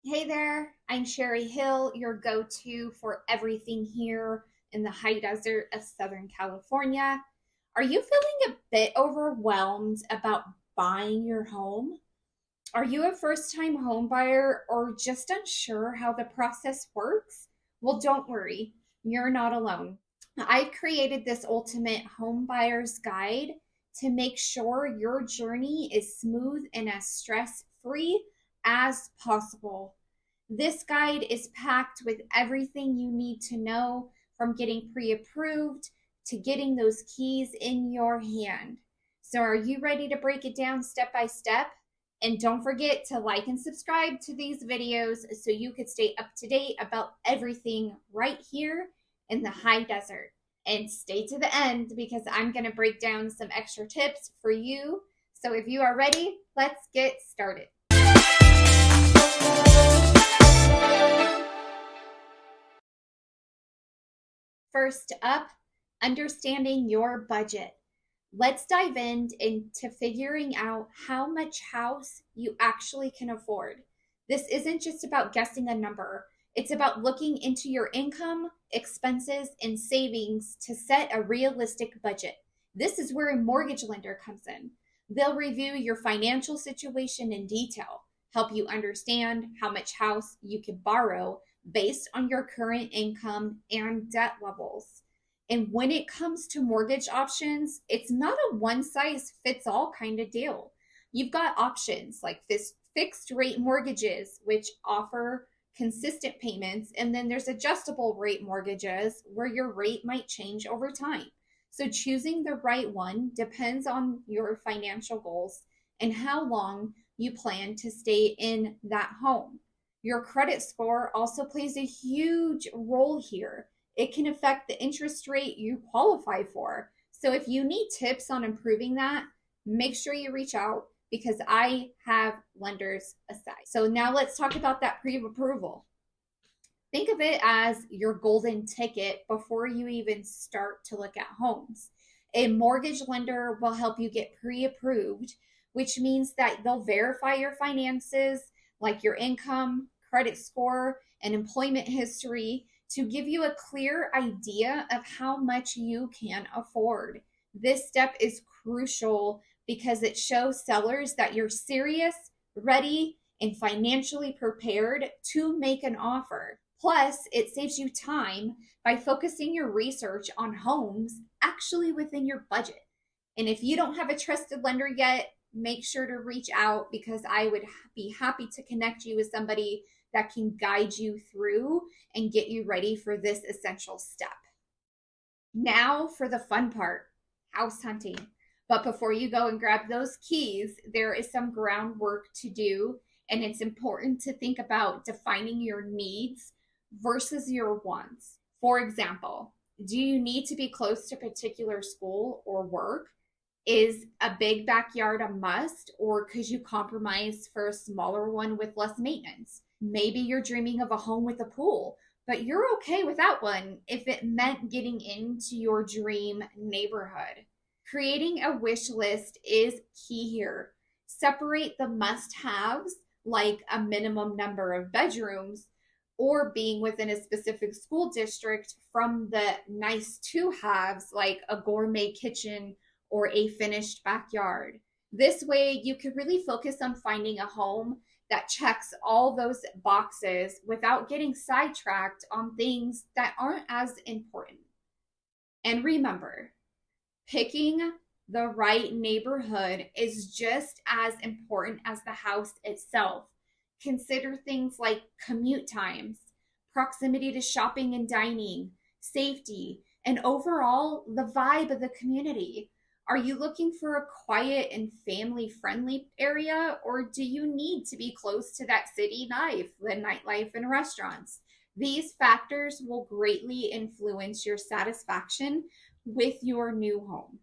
Hey there, I'm Sheri Hill, your go to for everything here in the high desert of Southern California. Are you feeling a bit overwhelmed about buying your home? Are you a first time home buyer or just unsure how the process works? Well, don't worry, you're not alone. I've created this ultimate home buyer's guide to make sure your journey is smooth and as stress free as possible. This guide is packed with everything you need to know, from getting pre approved to getting those keys in your hand. So, are you ready to break it down step by step? And don't forget to like and subscribe to these videos so you could stay up to date about everything right here in the high desert. And stay to the end because I'm going to break down some extra tips for you. So, if you are ready, let's get started. First up, understanding your budget. Let's dive into figuring out how much house you actually can afford. This isn't just about guessing a number, it's about looking into your income, expenses, and savings to set a realistic budget. This is where a mortgage lender comes in. They'll review your financial situation in detail, help you understand how much house you can borrow based on your current income and debt levels. And when it comes to mortgage options, it's not a one size fits all kind of deal. You've got options like fixed rate mortgages, which offer consistent payments, and then there's adjustable rate mortgages where your rate might change over time. So choosing the right one depends on your financial goals and how long you plan to stay in that home. Your credit score also plays a huge role here. It can affect the interest rate you qualify for. So if you need tips on improving that, make sure you reach out because I have lenders aside. So now let's talk about that pre-approval. Think of it as your golden ticket before you even start to look at homes. A mortgage lender will help you get pre-approved, which means that they'll verify your finances like your income, credit score, and employment history to give you a clear idea of how much you can afford. This step is crucial because it shows sellers that you're serious, ready, and financially prepared to make an offer. Plus, it saves you time by focusing your research on homes actually within your budget. And if you don't have a trusted lender yet, make sure to reach out because I would be happy to connect you with somebody that can guide you through and get you ready for this essential step. Now for the fun part, house hunting. But before you go and grab those keys, there is some groundwork to do, and it's important to think about defining your needs versus your wants. For example, do you need to be close to a particular school or work? Is a big backyard a must, or could you compromise for a smaller one with less maintenance? Maybe you're dreaming of a home with a pool, but you're okay without one if it meant getting into your dream neighborhood. Creating a wish list is key here. Separate the must haves, like a minimum number of bedrooms or being within a specific school district, from the nice to haves, like a gourmet kitchen or a finished backyard. This way, you can really focus on finding a home that checks all those boxes without getting sidetracked on things that aren't as important. And remember, picking the right neighborhood is just as important as the house itself. Consider things like commute times, proximity to shopping and dining, safety, and overall the vibe of the community. Are you looking for a quiet and family friendly area, or do you need to be close to that city life, the nightlife, and restaurants? These factors will greatly influence your satisfaction with your new home.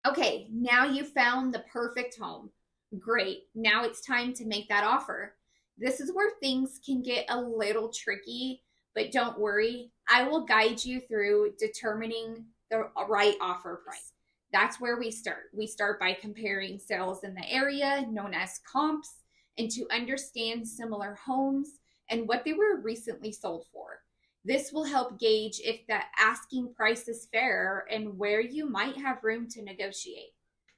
Okay, now you found the perfect home. Great. Now it's time to make that offer. This is where things can get a little tricky, but don't worry. I will guide you through determining the right offer price. That's where we start. We start by comparing sales in the area, known as comps, and to understand similar homes and what they were recently sold for. This will help gauge if the asking price is fair and where you might have room to negotiate.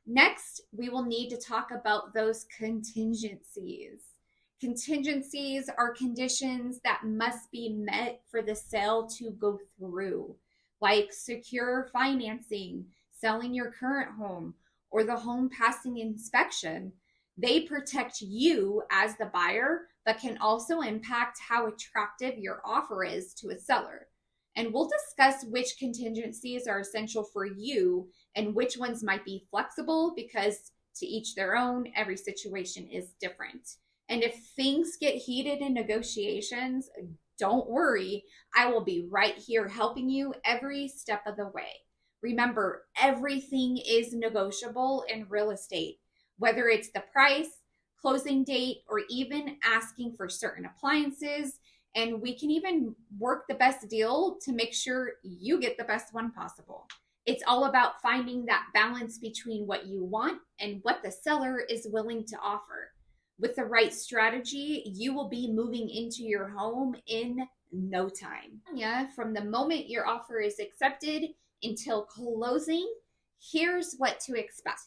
Next, we will need to talk about those contingencies. Contingencies are conditions that must be met for the sale to go through, like secure financing, selling your current home, or the home passing inspection. They protect you as the buyer, but can also impact how attractive your offer is to a seller. And we'll discuss which contingencies are essential for you and which ones might be flexible, because to each their own, every situation is different. And if things get heated in negotiations, don't worry, I will be right here helping you every step of the way. Remember, everything is negotiable in real estate, whether it's the price, closing date, or even asking for certain appliances. And we can even work the best deal to make sure you get the best one possible. It's all about finding that balance between what you want and what the seller is willing to offer. With the right strategy, you will be moving into your home in no time. Yeah, from the moment your offer is accepted until closing, here's what to expect.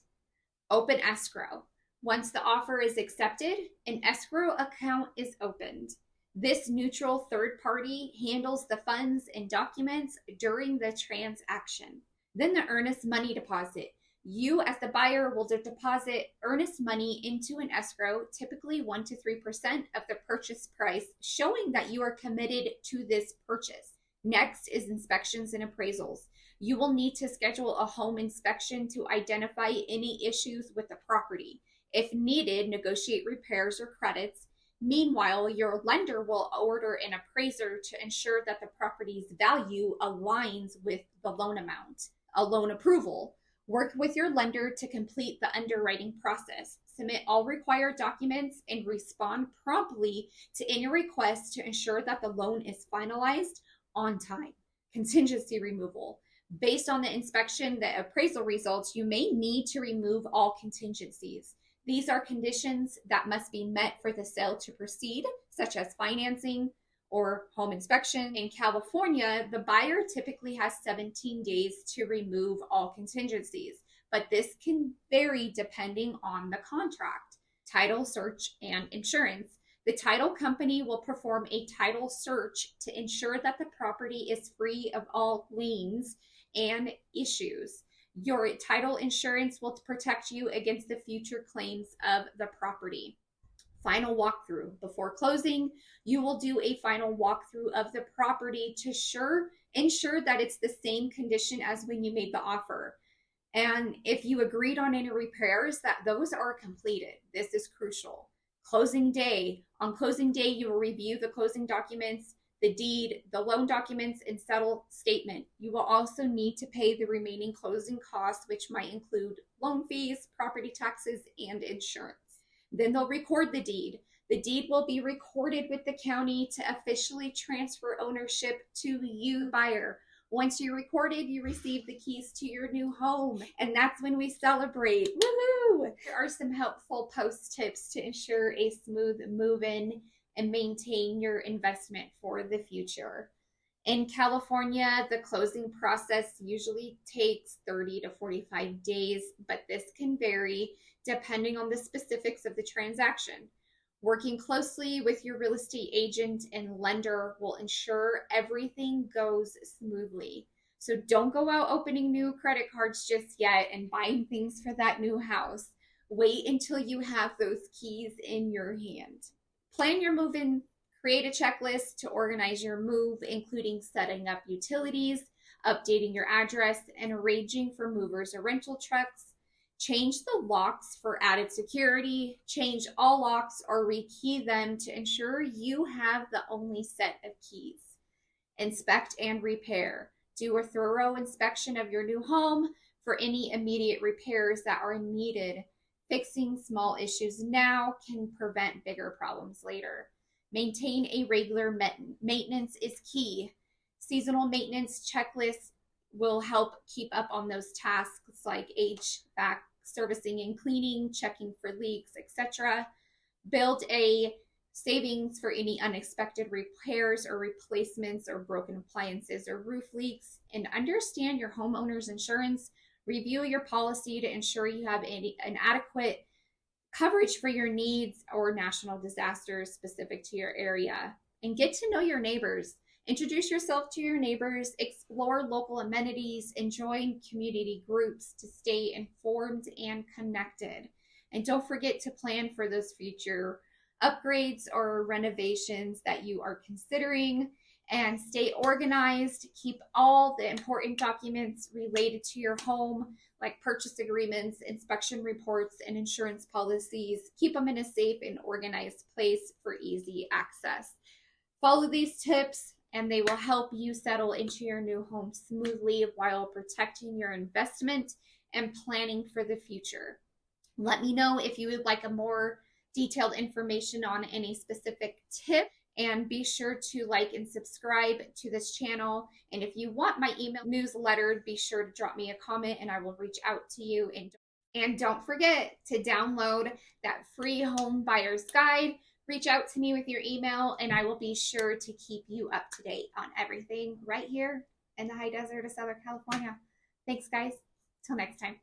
Open escrow. Once the offer is accepted, an escrow account is opened. This neutral third party handles the funds and documents during the transaction. Then the earnest money deposit. You, as the buyer, will deposit earnest money into an escrow, typically 1 to 3% of the purchase price, showing that you are committed to this purchase. Next is inspections and appraisals. You will need to schedule a home inspection to identify any issues with the property. If needed, negotiate repairs or credits. Meanwhile, your lender will order an appraiser to ensure that the property's value aligns with the loan amount. A loan approval. Work with your lender to complete the underwriting process. Submit all required documents and respond promptly to any requests to ensure that the loan is finalized on time. Contingency removal. Based on the inspection, the appraisal results, you may need to remove all contingencies. These are conditions that must be met for the sale to proceed, such as financing or home inspection. In California, the buyer typically has 17 days to remove all contingencies, but this can vary depending on the contract. Title search and insurance. The title company will perform a title search to ensure that the property is free of all liens and issues. Your title insurance will protect you against the future claims of the property. Final walkthrough. Before closing, you will do a final walkthrough of the property to ensure that it's the same condition as when you made the offer. And if you agreed on any repairs, that those are completed. This is crucial. Closing day. On closing day, you will review the closing documents, the deed, the loan documents, and settle statement. You will also need to pay the remaining closing costs, which might include loan fees, property taxes, and insurance. Then they'll record the deed. The deed will be recorded with the county to officially transfer ownership to you, buyer. Once you're recorded, you receive the keys to your new home, and that's when we celebrate. Woohoo! There are some helpful post tips to ensure a smooth move-in and maintain your investment for the future. In California, the closing process usually takes 30 to 45 days, but this can vary depending on the specifics of the transaction. Working closely with your real estate agent and lender will ensure everything goes smoothly. So don't go out opening new credit cards just yet and buying things for that new house. Wait until you have those keys in your hand. Plan your move-in. Create a checklist to organize your move, including setting up utilities, updating your address, and arranging for movers or rental trucks. Change the locks for added security. Change all locks or rekey them to ensure you have the only set of keys. Inspect and repair. Do a thorough inspection of your new home for any immediate repairs that are needed. Fixing small issues now can prevent bigger problems later. Maintain a regular maintenance is key. Seasonal maintenance checklists will help keep up on those tasks like HVAC servicing and cleaning, checking for leaks, etc. Build a savings for any unexpected repairs or replacements or broken appliances or roof leaks, and understand your homeowner's insurance. Review your policy to ensure you have an adequate coverage for your needs or national disasters specific to your area. And get to know your neighbors. Introduce yourself to your neighbors, explore local amenities, and join community groups to stay informed and connected. And don't forget to plan for those future upgrades or renovations that you are considering, and stay organized. Keep all the important documents related to your home, like purchase agreements, inspection reports, and insurance policies. Keep them in a safe and organized place for easy access. Follow these tips and they will help you settle into your new home smoothly while protecting your investment and planning for the future. Let me know if you would like a more detailed information on any specific tip, and be sure to like and subscribe to this channel. And if you want my email newsletter, be sure to drop me a comment and I will reach out to you. And don't forget to download that free home buyer's guide. Reach out to me with your email and I will be sure to keep you up to date on everything right here in the high desert of Southern California. Thanks, guys. Till next time.